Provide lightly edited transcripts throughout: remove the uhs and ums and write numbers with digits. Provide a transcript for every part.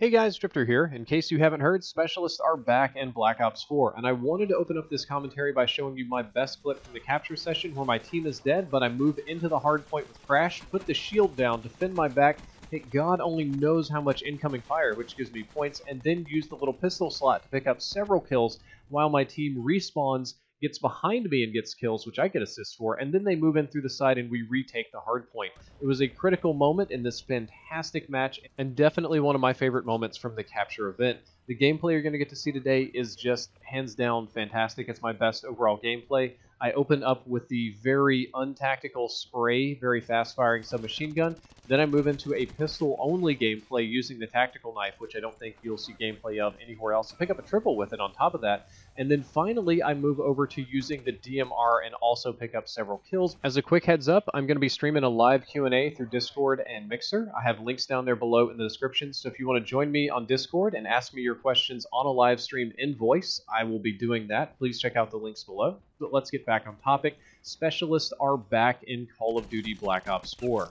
Hey guys, Drifter here. In case you haven't heard, Specialists are back in Black Ops 4, and I wanted to open up this commentary by showing you my best clip from the capture session where my team is dead, but I move into the hard point with Crash, put the shield down, defend my back, hit God only knows how much incoming fire, which gives me points, and then use the little pistol slot to pick up several kills while my team respawns, gets behind me and gets kills, which I get assists for, and then they move in through the side and we retake the hard point. It was a critical moment in this fantastic match, and definitely one of my favorite moments from the capture event. The gameplay you're going to get to see today is just hands down fantastic. It's my best overall gameplay. I open up with the very untactical spray, very fast-firing submachine gun. Then I move into a pistol-only gameplay using the tactical knife, which I don't think you'll see gameplay of anywhere else. I pick up a triple with it on top of that. And then finally, I move over to using the DMR and also pick up several kills. As a quick heads up, I'm going to be streaming a live Q&A through Discord and Mixer. I have links down there below in the description, so if you want to join me on Discord and ask me your questions on a live stream in voice, I will be doing that. Please check out the links below. But let's get back on topic. Specialists are back in Call of Duty Black Ops 4.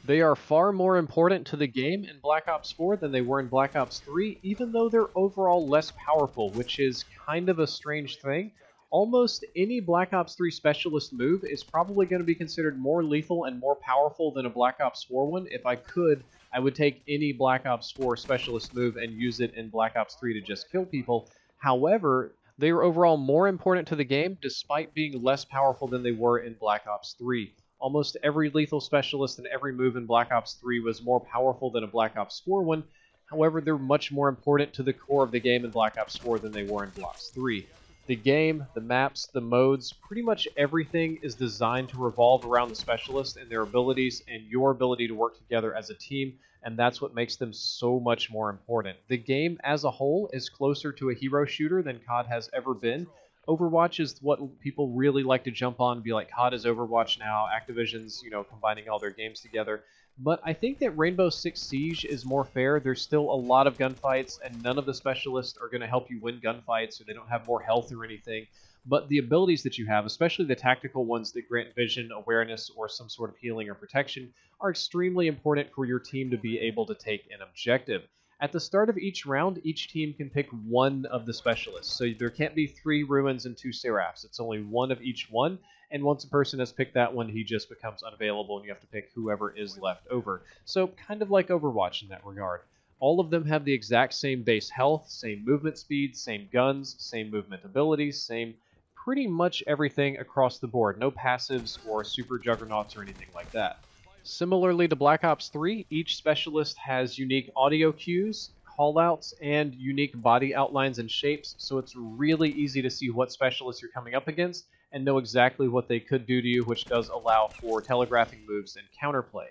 They are far more important to the game in Black Ops 4 than they were in Black Ops 3, even though they're overall less powerful, which is kind of a strange thing. Almost any Black Ops 3 specialist move is probably going to be considered more lethal and more powerful than a Black Ops 4 one. If I could, I would take any Black Ops 4 specialist move and use it in Black Ops 3 to just kill people. However, they are overall more important to the game despite being less powerful than they were in Black Ops 3. Almost every lethal specialist and every move in Black Ops 3 was more powerful than a Black Ops 4 one. However, they're much more important to the core of the game in Black Ops 4 than they were in Black Ops 3. The game, the maps, the modes, pretty much everything is designed to revolve around the specialist and their abilities and your ability to work together as a team, and that's what makes them so much more important. The game as a whole is closer to a hero shooter than COD has ever been. Overwatch is what people really like to jump on and be like, COD is Overwatch now, Activision's, combining all their games together. But I think that Rainbow Six Siege is more fair. There's still a lot of gunfights, and none of the specialists are going to help you win gunfights, so they don't have more health or anything. But the abilities that you have, especially the tactical ones that grant vision, awareness, or some sort of healing or protection, are extremely important for your team to be able to take an objective. At the start of each round, each team can pick one of the specialists. So there can't be 3 Ruins and 2 Seraphs. It's only one of each one. And once a person has picked that one, he just becomes unavailable and you have to pick whoever is left over. So kind of like Overwatch in that regard. All of them have the exact same base health, same movement speed, same guns, same movement abilities, same pretty much everything across the board. No passives or super juggernauts or anything like that. Similarly to Black Ops 3, each specialist has unique audio cues, callouts, and unique body outlines and shapes, so it's really easy to see what specialists you're coming up against and know exactly what they could do to you, which does allow for telegraphing moves and counterplay.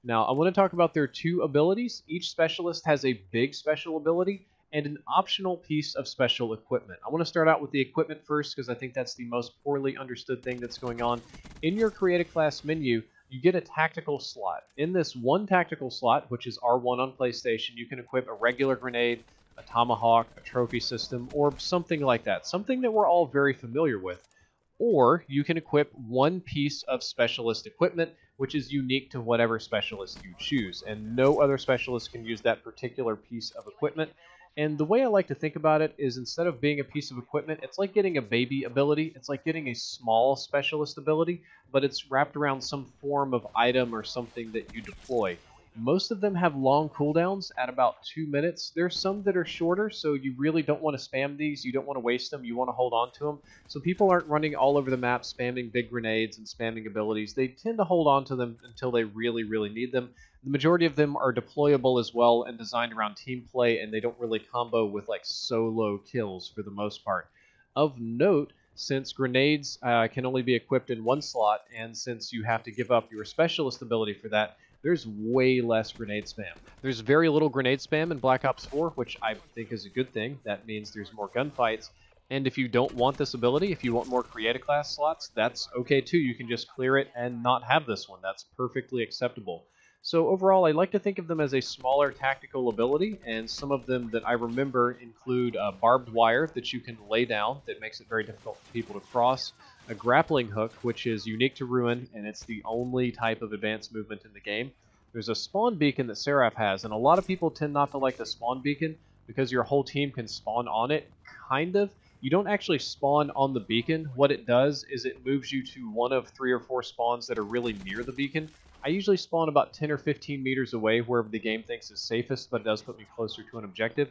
Now, I want to talk about their 2 abilities. Each specialist has a big special ability and an optional piece of special equipment. I want to start out with the equipment first because I think that's the most poorly understood thing that's going on. In your Create a Class menu, you get a tactical slot. In this one tactical slot, which is R1 on PlayStation, you can equip a regular grenade, a tomahawk, a trophy system, or something like that. Something that we're all very familiar with. Or you can equip one piece of specialist equipment, which is unique to whatever specialist you choose. And no other specialist can use that particular piece of equipment. And the way I like to think about it is instead of being a piece of equipment, it's like getting a baby ability. It's like getting a small specialist ability, but it's wrapped around some form of item or something that you deploy. Most of them have long cooldowns at about 2 minutes. There's some that are shorter, so you really don't want to spam these. You don't want to waste them. You want to hold on to them. So people aren't running all over the map spamming big grenades and spamming abilities. They tend to hold on to them until they really, really need them. The majority of them are deployable as well and designed around team play, and they don't really combo with like solo kills for the most part. Of note, since grenades can only be equipped in one slot, and since you have to give up your specialist ability for that, there's way less grenade spam. There's very little grenade spam in Black Ops 4, which I think is a good thing. That means there's more gunfights. And if you don't want this ability, if you want more Create a Class slots, that's okay too. You can just clear it and not have this one. That's perfectly acceptable. So overall, I like to think of them as a smaller tactical ability, and some of them that I remember include barbed wire that you can lay down that makes it very difficult for people to cross, a grappling hook, which is unique to Ruin, and it's the only type of advanced movement in the game, There's a spawn beacon that Seraph has, and a lot of people tend not to like the spawn beacon because your whole team can spawn on it, kind of. You don't actually spawn on the beacon. What it does is it moves you to one of 3 or 4 spawns that are really near the beacon. I usually spawn about 10 or 15 meters away, wherever the game thinks is safest, but it does put me closer to an objective.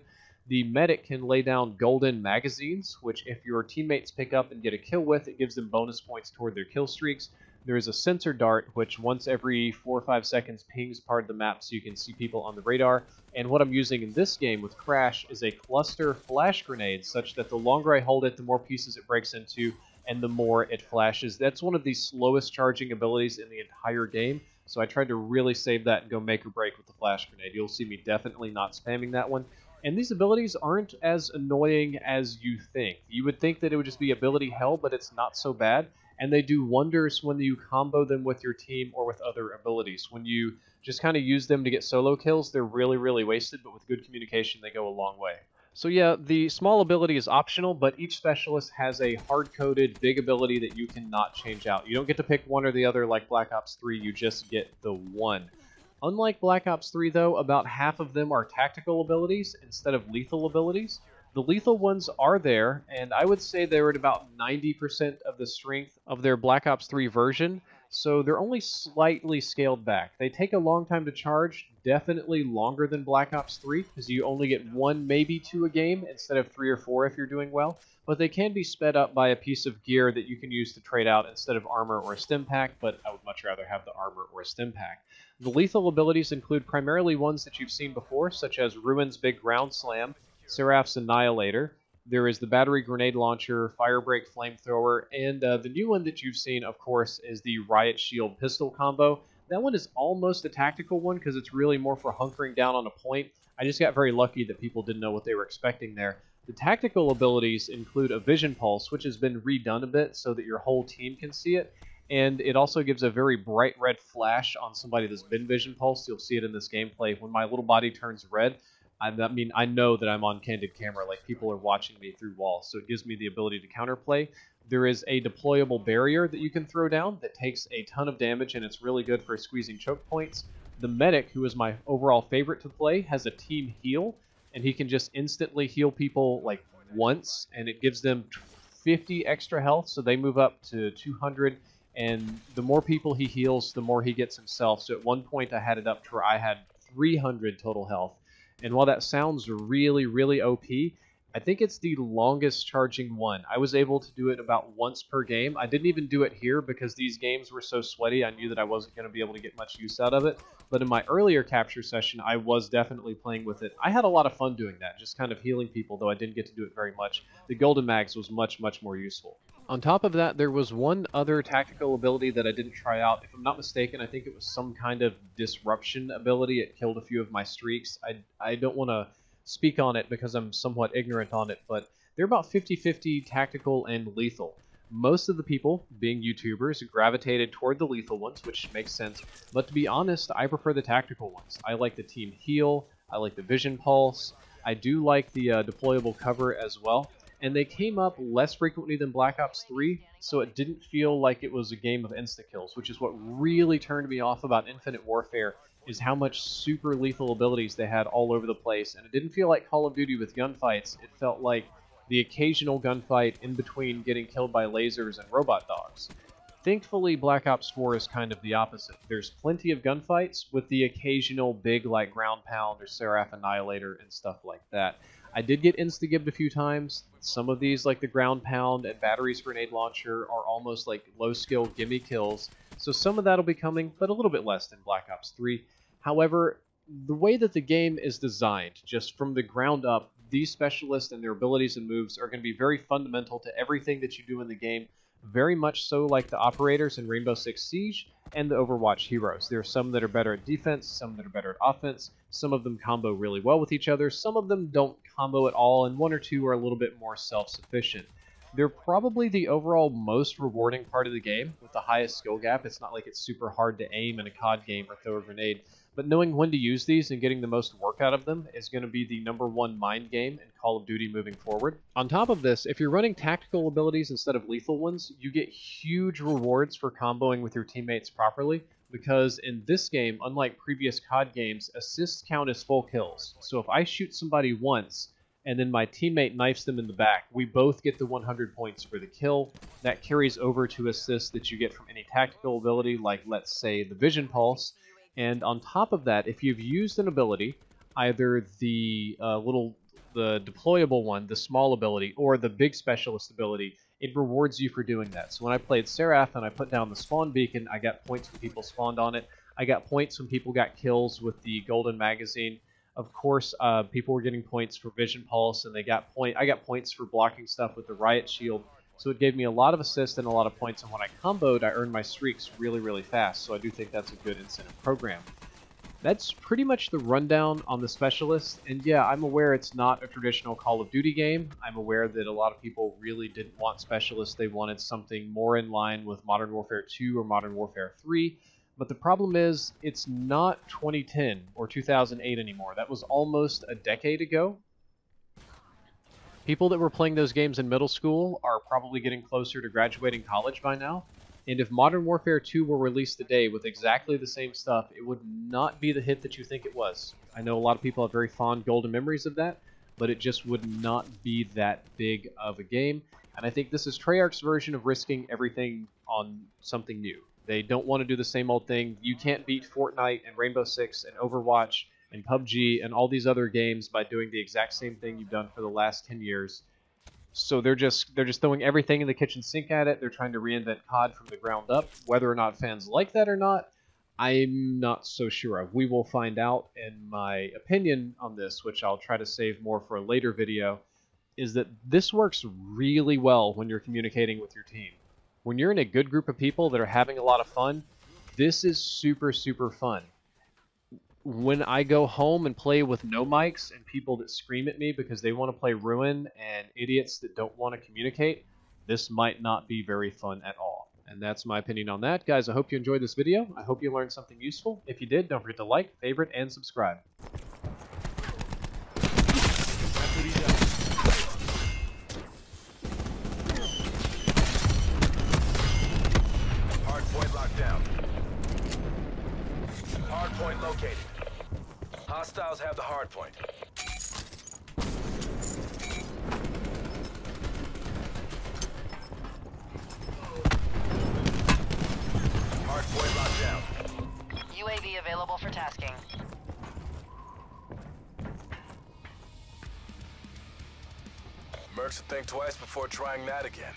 The medic can lay down golden magazines, which if your teammates pick up and get a kill with, it gives them bonus points toward their kill streaks. There is a sensor dart, which once every 4 or 5 seconds pings part of the map so you can see people on the radar. And what I'm using in this game with Crash is a cluster flash grenade, such that the longer I hold it, the more pieces it breaks into, and the more it flashes. That's one of the slowest charging abilities in the entire game, so I tried to really save that and go make or break with the flash grenade. You'll see me definitely not spamming that one. And these abilities aren't as annoying as you think. You would think that it would just be ability hell, but it's not so bad. And they do wonders when you combo them with your team or with other abilities. When you just kind of use them to get solo kills, they're really, really wasted, but with good communication, they go a long way. So yeah, the small ability is optional, but each specialist has a hard-coded big ability that you cannot change out. You don't get to pick one or the other like Black Ops 3, you just get the one. Unlike Black Ops 3, though, about half of them are tactical abilities instead of lethal abilities. The lethal ones are there, and I would say they're at about 90% of the strength of their Black Ops 3 version, so they're only slightly scaled back. They take a long time to charge, definitely longer than Black Ops 3, because you only get 1, maybe 2 a game, instead of 3 or 4 if you're doing well, but they can be sped up by a piece of gear that you can use to trade out instead of armor or a stim pack, but I would much rather have the armor or a stim pack. The lethal abilities include primarily ones that you've seen before, such as Ruin's Big Ground Slam, Seraph's Annihilator. There is the Battery Grenade Launcher, Firebreak Flamethrower, and the new one that you've seen, of course, is the Riot Shield Pistol combo. That one is almost a tactical one because it's really more for hunkering down on a point. I just got very lucky that people didn't know what they were expecting there. The tactical abilities include a Vision Pulse, which has been redone a bit so that your whole team can see it. And it also gives a very bright red flash on somebody that's been Vision Pulse. You'll see it in this gameplay. When my little body turns red, I mean, I know that I'm on candid camera, like people are watching me through walls, so it gives me the ability to counterplay. There is a deployable barrier that you can throw down that takes a ton of damage, and it's really good for squeezing choke points. The medic, who is my overall favorite to play, has a team heal, and he can just instantly heal people like once, and it gives them 50 extra health, so they move up to 200. And the more people he heals, the more he gets himself. So at one point I had it up to where I had 300 total health. And while that sounds really, really OP, I think it's the longest charging one. I was able to do it about once per game. I didn't even do it here because these games were so sweaty, I knew that I wasn't going to be able to get much use out of it. But in my earlier capture session, I was definitely playing with it. I had a lot of fun doing that, just kind of healing people, though I didn't get to do it very much. The Golden Mags was much, much more useful. On top of that, there was one other tactical ability that I didn't try out. If I'm not mistaken, I think it was some kind of disruption ability. It killed a few of my streaks. I don't want to speak on it because I'm somewhat ignorant on it, but they're about 50-50 tactical and lethal. Most of the people, being YouTubers, gravitated toward the lethal ones, which makes sense, but to be honest, I prefer the tactical ones. I like the team heal, I like the vision pulse, I do like the deployable cover as well, and they came up less frequently than Black Ops 3, so it didn't feel like it was a game of insta-kills, which is what really turned me off about Infinite Warfare, is how much super lethal abilities they had all over the place, and it didn't feel like Call of Duty with gunfights. It felt like the occasional gunfight in between getting killed by lasers and robot dogs. Thankfully, Black Ops 4 is kind of the opposite. There's plenty of gunfights with the occasional big like ground pound or Seraph Annihilator and stuff like that. I did get insta-gibbed a few times. Some of these, like the ground pound and batteries grenade launcher, are almost like low-skill gimme kills, so some of that will be coming, but a little bit less than Black Ops 3. However, the way that the game is designed, just from the ground up, these specialists and their abilities and moves are going to be very fundamental to everything that you do in the game, very much so like the operators in Rainbow Six Siege and the Overwatch heroes. There are some that are better at defense, some that are better at offense, some of them combo really well with each other, some of them don't combo at all, and one or two are a little bit more self-sufficient. They're probably the overall most rewarding part of the game, with the highest skill gap. It's not like it's super hard to aim in a COD game or throw a grenade, but knowing when to use these and getting the most work out of them is going to be the #1 mind game in Call of Duty moving forward. On top of this, if you're running tactical abilities instead of lethal ones, you get huge rewards for comboing with your teammates properly. because in this game, unlike previous COD games, assists count as full kills. So if I shoot somebody once, and then my teammate knifes them in the back, we both get the 100 points for the kill. That carries over to assists that you get from any tactical ability, like, let's say, the Vision Pulse. And on top of that, if you've used an ability, either the the deployable one, the small ability, or the big specialist ability, it rewards you for doing that. So when I played Seraph and I put down the spawn beacon, I got points when people spawned on it. I got points when people got kills with the golden magazine. Of course, people were getting points for Vision Pulse, and I got points for blocking stuff with the Riot Shield. So it gave me a lot of assist and a lot of points, and when I comboed, I earned my streaks really, really fast. So I do think that's a good incentive program. That's pretty much the rundown on the Specialist, and yeah, I'm aware it's not a traditional Call of Duty game. I'm aware that a lot of people really didn't want Specialists. They wanted something more in line with Modern Warfare 2 or Modern Warfare 3, but the problem is it's not 2010 or 2008 anymore. That was almost a decade ago. People that were playing those games in middle school are probably getting closer to graduating college by now. And if Modern Warfare 2 were released today with exactly the same stuff, it would not be the hit that you think it was. I know a lot of people have very fond golden memories of that, but it just would not be that big of a game. And I think this is Treyarch's version of risking everything on something new. They don't want to do the same old thing. You can't beat Fortnite and Rainbow Six and Overwatch and PUBG and all these other games by doing the exact same thing you've done for the last 10 years. So they're just throwing everything in the kitchen sink at it. They're trying to reinvent COD from the ground up. Whether or not fans like that or not, I'm not so sure of. We will find out. And my opinion on this, which I'll try to save more for a later video, is that this works really well when you're communicating with your team. When you're in a good group of people that are having a lot of fun, this is super, super fun. When I go home and play with no mics and people that scream at me because they want to play Ruin and idiots that don't want to communicate, this might not be very fun at all. And that's my opinion on that. Guys, I hope you enjoyed this video. I hope you learned something useful. If you did, don't forget to like, favorite, and subscribe. Hardpoint locked down. Hardpoint located. Hostiles have the hardpoint. Hardpoint locked down. UAV available for tasking. Mercs will think twice before trying that again.